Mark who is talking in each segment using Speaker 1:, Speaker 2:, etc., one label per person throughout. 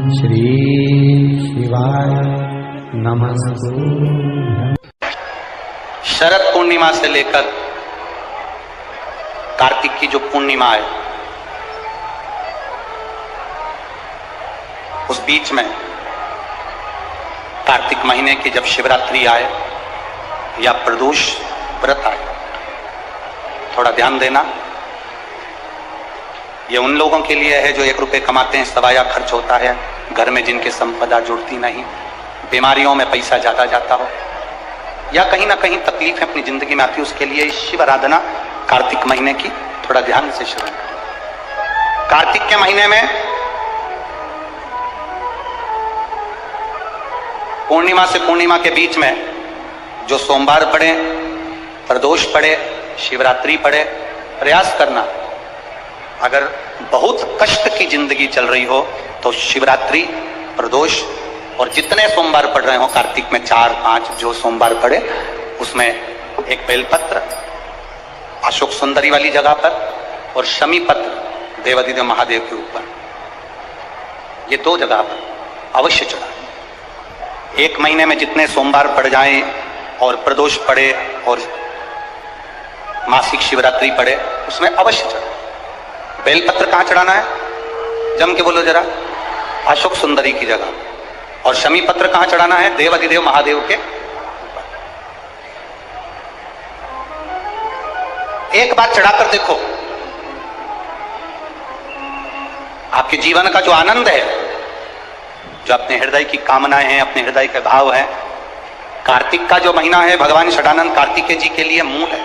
Speaker 1: श्री शिवाय नमस्तु।
Speaker 2: शरद पूर्णिमा से लेकर कार्तिक की जो पूर्णिमा है, उस बीच में कार्तिक महीने की जब शिवरात्रि आए या प्रदोष व्रत आए, थोड़ा ध्यान देना। ये उन लोगों के लिए है जो 1 रुपए कमाते हैं, सवाया खर्च होता है, घर में जिनके संपदा जुड़ती नहीं, बीमारियों में पैसा ज्यादा जाता हो, या कहीं ना कहीं तकलीफ अपनी जिंदगी में आती है, उसके लिए शिव आराधना कार्तिक महीने की थोड़ा ध्यान से श्रवण करें। कार्तिक के महीने में पूर्णिमा से पूर्णिमा के बीच में जो सोमवार पड़े, प्रदोष पड़े, शिवरात्रि पड़े, प्रयास करना। अगर बहुत कष्ट की जिंदगी चल रही हो तो शिवरात्रि, प्रदोष और जितने सोमवार पड़ रहे हो कार्तिक में 4-5 जो सोमवार पड़े, उसमें एक बेलपत्र अशोक सुंदरी वाली जगह पर और शमी पत्र देवाधिदेव महादेव के ऊपर, ये 2 जगह पर अवश्य चढ़ाएं। 1 महीने में जितने सोमवार पड़ जाएं और प्रदोष पड़े और मासिक शिवरात्रि पड़े, उसमें अवश्य चढ़ाएं। बेलपत्र कहां चढ़ाना है? जम के बोलो जरा। अशोक सुंदरी की जगह। और शमी पत्र कहां चढ़ाना है? देवाधिदेव महादेव के ऊपर। एक बार चढ़ाकर देखो, आपके जीवन का जो आनंद है, जो अपने हृदय की कामनाएं हैं, अपने हृदय के भाव हैं, कार्तिक का जो महीना है भगवान षडानंद कार्तिकेय जी के लिए मूल है।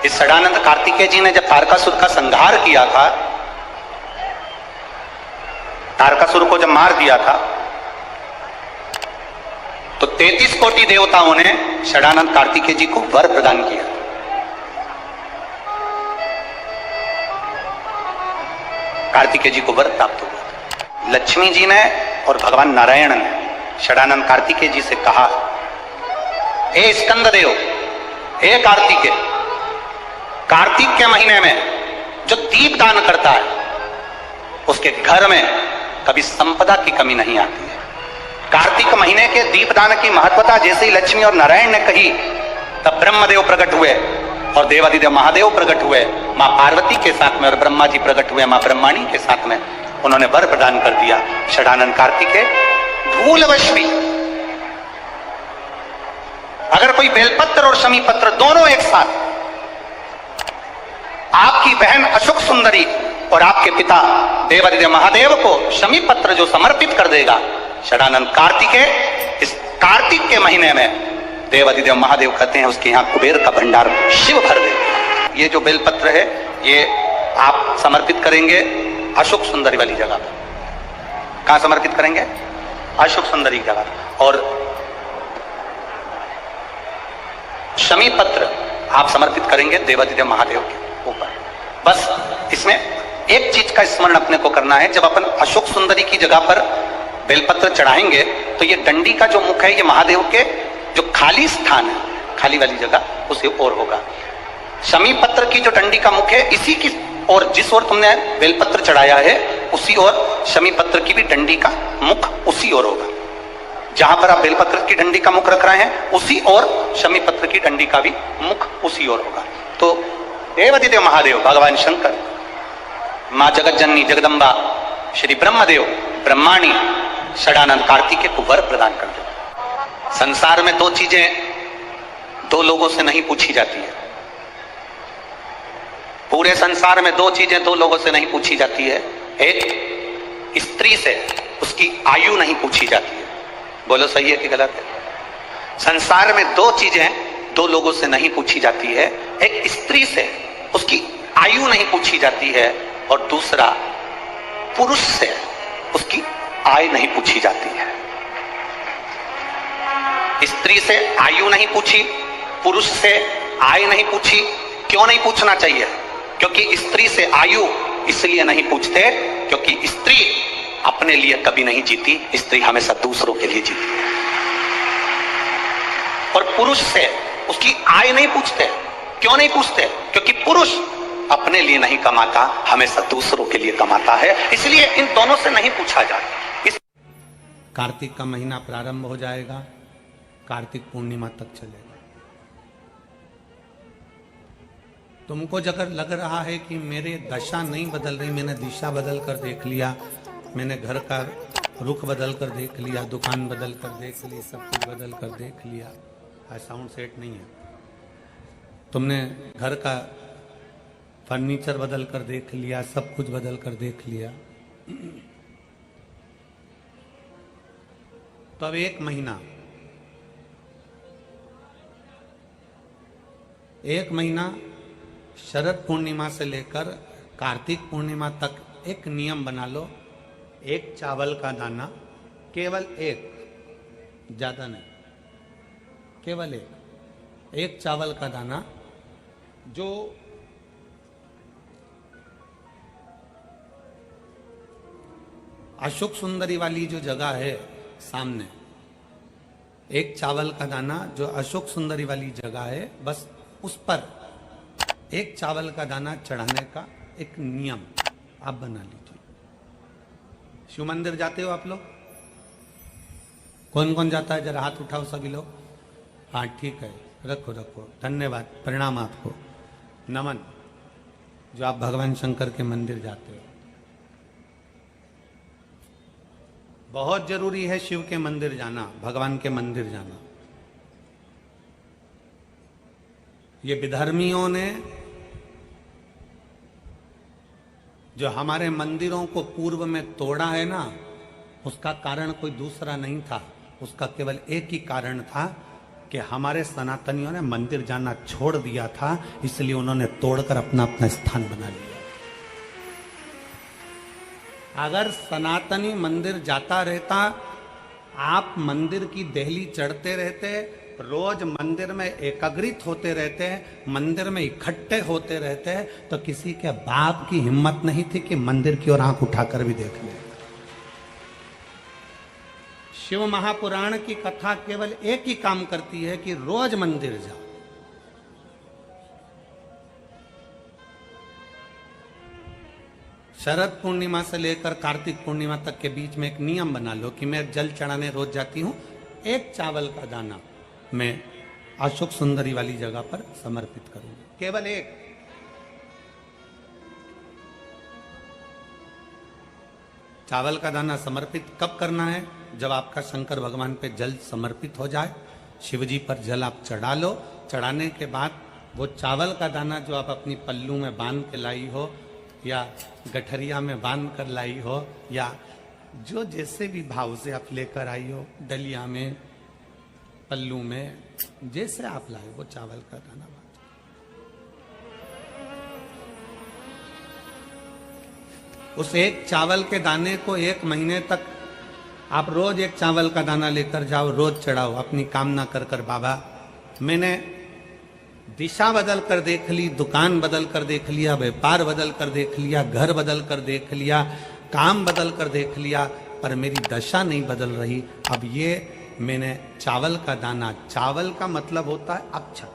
Speaker 2: इस षडानंद कार्तिकेय जी ने जब तारकासुर का संहार किया था, तारकासुर को जब मार दिया था, तो 33 कोटि देवताओं ने षडानंद कार्तिकेय जी को वर प्रदान किया। कार्तिकेय जी को वर प्राप्त हुआ। लक्ष्मी जी ने और भगवान नारायण ने षडानंद कार्तिकेय जी से कहा, हे स्कंद देव, हे कार्तिकेय, कार्तिक के महीने में जो दीप दान करता है उसके घर में कभी संपदा की कमी नहीं आती है। कार्तिक महीने के दीपदान की महत्वता जैसे ही लक्ष्मी और नारायण ने कही, तब ब्रह्मदेव प्रकट हुए और देवाधिदेव महादेव प्रकट हुए मां पार्वती के साथ में, और ब्रह्मा जी प्रकट हुए मां ब्रह्माणी के साथ में। उन्होंने वर प्रदान कर दिया। षडानंद कार्तिकेय भूलवश भी अगर कोई बेलपत्र और शमी पत्र दोनों एक साथ आपकी बहन अशोक सुंदरी और आपके पिता देवाधिदेव महादेव को शमी पत्र जो समर्पित कर देगा, षडानंद कार्तिकेय इस कार्तिक के महीने में देवाधिदेव महादेव कहते हैं उसके यहाँ कुबेर का भंडार शिव भर दे। ये जो बेलपत्र है ये आप समर्पित करेंगे अशोक सुंदरी वाली जगह पर। कहां समर्पित करेंगे? अशोक सुंदरी की जगह। और शमी पत्र आप समर्पित करेंगे देवाधिदेव महादेव के ऊपर। बस इसमें एक चीज का स्मरण अपने को करना है, जब अपन अशोक सुंदरी की जगह पर बेलपत्र चढ़ाएंगे तो ये डंडी का जो मुख है ये महादेव के जो खाली स्थान है, खाली वाली जगह, उसे ओर होगा। शमी पत्र की जो डंडी का मुख है इसी की और जिस ओर तुमने बेलपत्र चढ़ाया है उसी ओर शमी पत्र की भी डंडी का मुख उसी ओर होगा। जहां पर आप बेलपत्र की डंडी का मुख रख रहे हैं उसी ओर शमी पत्र की डंडी का भी मुख उसी ओर होगा। तो देवाधिदेव महादेव, भगवान शंकर, मां जगतजननी जगदम्बा, श्री ब्रह्मदेव, ब्रह्माणी षडानंद कार्तिकेय को वर प्रदान कर दे। संसार में 2 चीजें 2 लोगों से नहीं पूछी जाती है। पूरे संसार में 2 चीजें 2 लोगों से नहीं पूछी जाती है। एक, स्त्री से उसकी आयु नहीं पूछी जाती है। बोलो सही है कि गलत है? संसार में 2 चीजें 2 लोगों से नहीं पूछी जाती है। एक, स्त्री से उसकी आयु नहीं पूछी जाती है, और दूसरा, पुरुष से उसकी आय नहीं पूछी जाती है। स्त्री से आयु नहीं पूछी, पुरुष से आय नहीं पूछी। क्यों नहीं पूछना चाहिए? क्योंकि स्त्री से आयु इसलिए नहीं पूछते क्योंकि स्त्री अपने लिए कभी नहीं जीती, स्त्री हमेशा दूसरों के लिए जीती है। और पुरुष से उसकी आय नहीं पूछते। क्यों नहीं पूछते? क्योंकि पुरुष अपने लिए नहीं कमाता, हमेशा दूसरों के लिए कमाता है, इसलिए इन दोनों से नहीं पूछा जाता। कार्तिक का महीना प्रारंभ हो जाएगा, कार्तिक पूर्णिमा तक चलेगा। तुमको अगर लग रहा है कि मेरे दशा नहीं बदल रही, मैंने दिशा बदल कर देख लिया, मैंने घर का रुख बदल कर देख लिया, दुकान बदल कर देख ली, सब कुछ बदल कर देख लिया, आज साउंड सेट नहीं है, तुमने घर का फर्नीचर बदल कर देख लिया, सब कुछ बदल कर देख लिया, तो अब एक महीना शरद पूर्णिमा से लेकर कार्तिक पूर्णिमा तक एक नियम बना लो, एक चावल का दाना, केवल एक, ज्यादा नहीं, केवल एक चावल का दाना, जो अशोक सुंदरी वाली जो जगह है सामने, एक चावल का दाना जो अशोक सुंदरी वाली जगह है, बस उस पर एक चावल का दाना चढ़ाने का एक नियम आप बना लीजिए। शिव मंदिर जाते हो आप लोग? कौन कौन जाता है? जरा हाथ उठाओ सभी लोग। हाँ ठीक है, रखो रखो, धन्यवाद, प्रणाम आपको, नमन, जो आप भगवान शंकर के मंदिर जाते हो। बहुत जरूरी है शिव के मंदिर जाना, भगवान के मंदिर जाना। ये विधर्मियों ने जो हमारे मंदिरों को पूर्व में तोड़ा है ना, उसका कारण कोई दूसरा नहीं था, उसका केवल एक ही कारण था कि हमारे सनातनियों ने मंदिर जाना छोड़ दिया था, इसलिए उन्होंने तोड़कर अपना अपना स्थान बना लिया। अगर सनातनी मंदिर जाता रहता, आप मंदिर की देहली चढ़ते रहते, रोज मंदिर में एकाग्रित होते रहते, मंदिर में इकट्ठे होते रहते, तो किसी के बाप की हिम्मत नहीं थी कि मंदिर की ओर आंख उठाकर भी देख ले। शिव महापुराण की कथा केवल एक ही काम करती है कि रोज मंदिर जाओ। शरद पूर्णिमा से लेकर कार्तिक पूर्णिमा तक के बीच में एक नियम बना लो कि मैं जल चढ़ाने रोज जाती हूं, एक चावल का दाना मैं अशोक सुंदरी वाली जगह पर समर्पित करूंगी, केवल एक। चावल का दाना समर्पित कब करना है? जब आपका शंकर भगवान पे जल समर्पित हो जाए, शिव जी पर जल आप चढ़ा लो, चढ़ाने के बाद वो चावल का दाना जो आप अपनी पल्लू में बांध के लाई हो, या गठरिया में बांध कर लाई हो, या जो जैसे भी भाव से आप लेकर आई हो, डलिया में, पल्लू में, जैसे आप लाए वो चावल का दाना बांध। उस एक चावल के दाने को एक महीने तक आप रोज एक चावल का दाना लेकर जाओ, रोज चढ़ाओ, अपनी कामना कर कर, बाबा मैंने दिशा बदल कर देख ली, दुकान बदल कर देख लिया, व्यापार बदल कर देख लिया, घर बदल कर देख लिया, काम बदल कर देख लिया, पर मेरी दशा नहीं बदल रही। अब ये मैंने चावल का दाना, चावल का मतलब होता है अक्षत,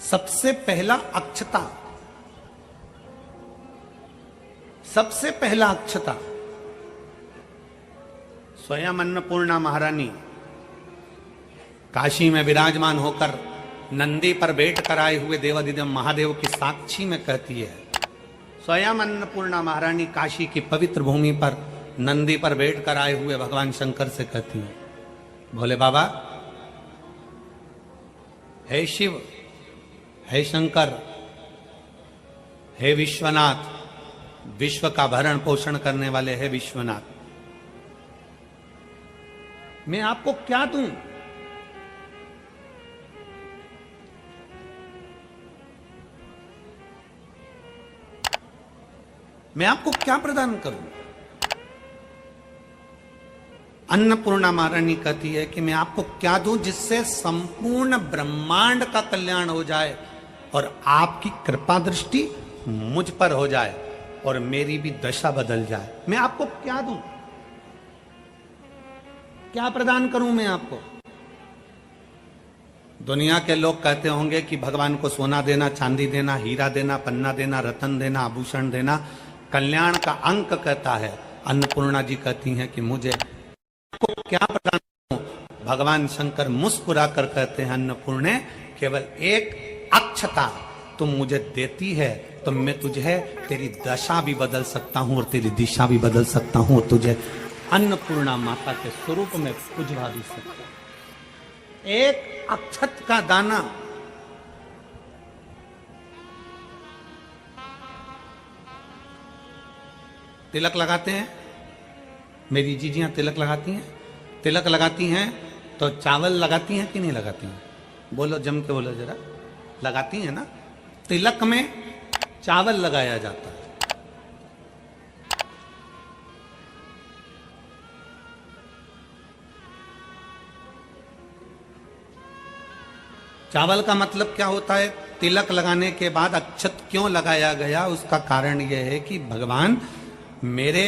Speaker 2: सबसे पहला अक्षता, सबसे पहला अक्षता स्वयं अन्नपूर्णा महारानी काशी में विराजमान होकर नंदी पर बैठ कर आए हुए देवाधिदेव महादेव की साक्षी में कहती है। स्वयं अन्नपूर्णा महारानी काशी की पवित्र भूमि पर नंदी पर बैठ कर आए हुए भगवान शंकर से कहती है, भोले बाबा, हे शिव, हे शंकर, हे विश्वनाथ, विश्व का भरण पोषण करने वाले हे विश्वनाथ, मैं आपको क्या दूं? मैं आपको क्या प्रदान करूं? अन्नपूर्णा महारानी कहती है कि मैं आपको क्या दूं जिससे संपूर्ण ब्रह्मांड का कल्याण हो जाए और आपकी कृपा दृष्टि मुझ पर हो जाए और मेरी भी दशा बदल जाए। मैं आपको क्या दूं? क्या प्रदान करूं मैं आपको? दुनिया के लोग कहते होंगे कि भगवान को सोना देना, चांदी देना, हीरा देना, पन्ना देना, रतन देना, आभूषण देना कल्याण का अंक कहता है। अन्नपूर्णा जी कहती हैं कि मुझे को क्या प्रदान करूं? भगवान शंकर मुस्कुरा कर कहते हैं, अन्नपूर्णे केवल एक अक्षता तुम मुझे देती है तो मैं तुझे तेरी दशा भी बदल सकता हूं और तेरी दिशा भी बदल सकता हूं, तुझे अन्नपूर्णा माता के स्वरूप में पुजवा भी सकता हूं। एक अक्षत का दाना तिलक लगाते हैं, मेरी जीजियां तिलक लगाती हैं, तिलक लगाती हैं तो चावल लगाती हैं कि नहीं लगाती हैं? बोलो, जम के बोलो जरा। लगाती हैं ना? तिलक में चावल लगाया जाता है। चावल का मतलब क्या होता है? तिलक लगाने के बाद अक्षत क्यों लगाया गया? उसका कारण यह है कि भगवान मेरे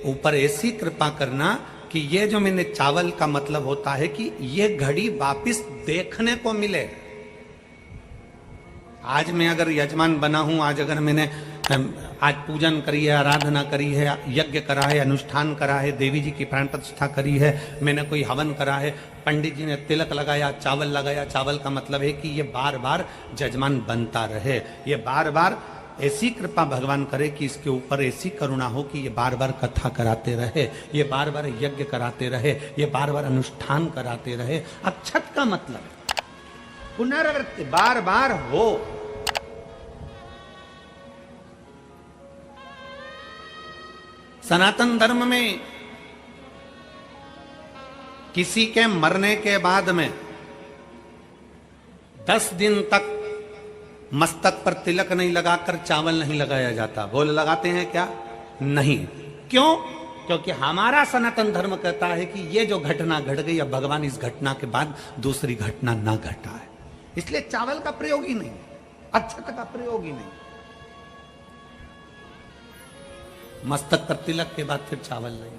Speaker 2: ऊपर ऐसी कृपा करना कि ये जो मैंने चावल का मतलब होता है कि ये घड़ी वापिस देखने को मिले। आज मैं अगर यजमान बना हूं, आज अगर मैंने आज पूजन करी है, आराधना करी है, यज्ञ करा है, अनुष्ठान करा है, देवी जी की प्राण प्रतिष्ठा करी है, मैंने कोई हवन करा है, पंडित जी ने तिलक लगाया, चावल लगाया। चावल का मतलब है कि ये बार बार जजमान बनता रहे, ये बार बार ऐसी कृपा भगवान करे कि इसके ऊपर ऐसी करुणा हो कि ये बार बार कथा कराते रहे, ये बार बार यज्ञ कराते रहे, ये बार बार अनुष्ठान कराते रहे। अक्षत का मतलब पुनरावृत्ति बार बार हो। सनातन धर्म में किसी के मरने के बाद में 10 दिन तक मस्तक पर तिलक नहीं लगाकर चावल नहीं लगाया जाता। बोल लगाते हैं क्या? नहीं। क्यों? क्योंकि हमारा सनातन धर्म कहता है कि ये जो घटना घट गई, अब भगवान इस घटना के बाद दूसरी घटना ना घटा है, इसलिए चावल का प्रयोग ही नहीं, अक्षत का प्रयोग ही नहीं। मस्तक पर तिलक के बाद फिर चावल नहीं।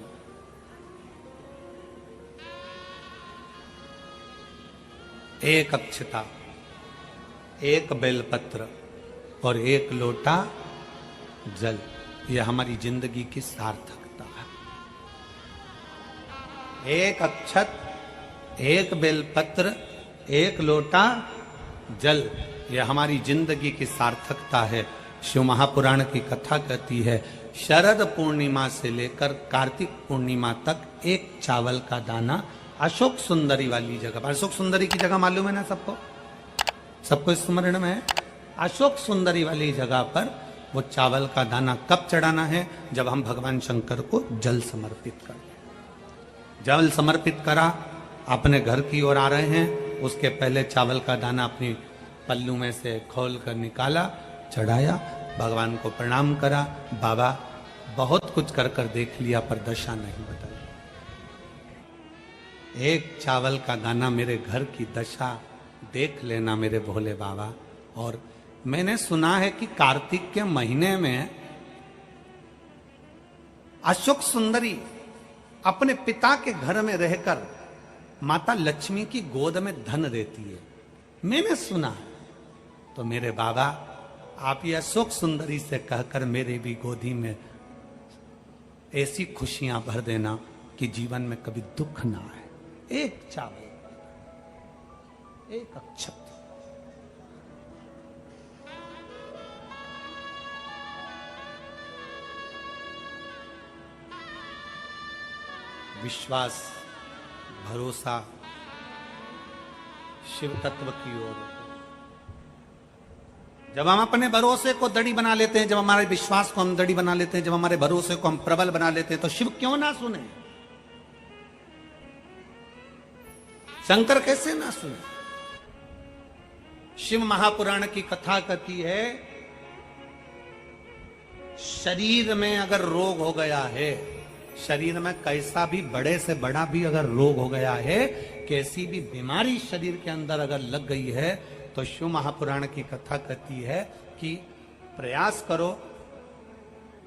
Speaker 2: एक अक्षता, एक बेलपत्र और एक लोटा जल, यह हमारी जिंदगी की सार्थकता है। एक अक्षत, एक बेलपत्र, एक लोटा जल, यह हमारी जिंदगी की सार्थकता है। शिव महापुराण की कथा कहती है, शरद पूर्णिमा से लेकर कार्तिक पूर्णिमा तक एक चावल का दाना अशोक सुंदरी वाली जगह। अशोक सुंदरी की जगह मालूम है ना सबको? सबको स्मरण में है? अशोक सुंदरी वाली जगह पर वो चावल का दाना कब चढ़ाना है? जब हम भगवान शंकर को जल समर्पित कर दें। जल समर्पित करा, अपने घर की ओर आ रहे हैं, उसके पहले चावल का दाना अपनी पल्लू में से खोल कर निकाला, चढ़ाया, भगवान को प्रणाम करा। बाबा बहुत कुछ कर कर देख लिया पर दशा नहीं बदल। एक चावल का दाना मेरे घर की दशा देख लेना मेरे भोले बाबा। और मैंने सुना है कि कार्तिक के महीने में अशोक सुंदरी अपने पिता के घर में रहकर माता लक्ष्मी की गोद में धन देती है, मैंने सुना। तो मेरे बाबा आप ये अशोक सुंदरी से कहकर मेरे भी गोदी में ऐसी खुशियां भर देना कि जीवन में कभी दुख ना आए। एक चावल, एक अक्षत, विश्वास, भरोसा शिव तत्व की ओर। जब हम अपने भरोसे को दड़ी बना लेते हैं, जब हमारे विश्वास को हम दड़ी बना लेते हैं, जब हमारे भरोसे को हम प्रबल बना लेते हैं, तो शिव क्यों ना सुने? शंकर कैसे ना सुने? शिव महापुराण की कथा कहती है, शरीर में अगर रोग हो गया है, शरीर में कैसा भी बड़े से बड़ा भी अगर रोग हो गया है, कैसी भी बीमारी शरीर के अंदर अगर लग गई है, तो शिव महापुराण की कथा कहती है कि प्रयास करो,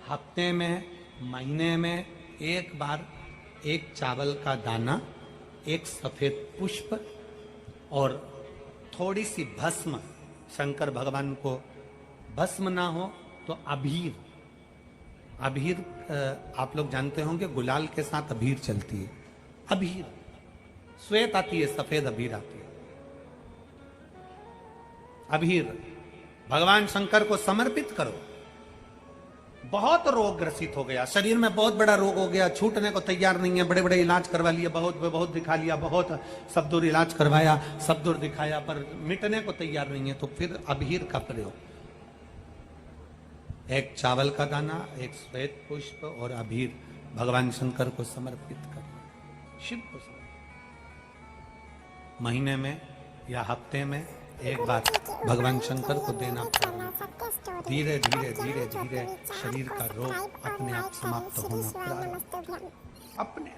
Speaker 2: हफ्ते में, महीने में एक बार एक चावल का दाना, एक सफेद पुष्प और थोड़ी सी भस्म, शंकर भगवान को भस्म ना हो तो अबीर, अबीर आप लोग जानते होंगे गुलाल के साथ अबीर चलती है, अबीर श्वेत आती है, सफेद अबीर आती है, अबीर भगवान शंकर को समर्पित करो। बहुत रोग ग्रसित हो गया, शरीर में बहुत बड़ा रोग हो गया, छूटने को तैयार नहीं है, बड़े बड़े इलाज करवा लिए, बहुत दिखा लिया, बहुत सब दूर इलाज करवाया, सब दूर दिखाया, पर मिटने को तैयार नहीं है, तो फिर अबीर का प्रयोग, एक चावल का दाना, एक श्वेत पुष्प और अबीर भगवान शंकर को समर्पित करिए, शिव को समर्पित। महीने में या हफ्ते में एक बार भगवान शंकर को देना पड़ेगा। धीरे धीरे धीरे धीरे शरीर का रोग अपने आप समाप्त होना प्रारंभ अपने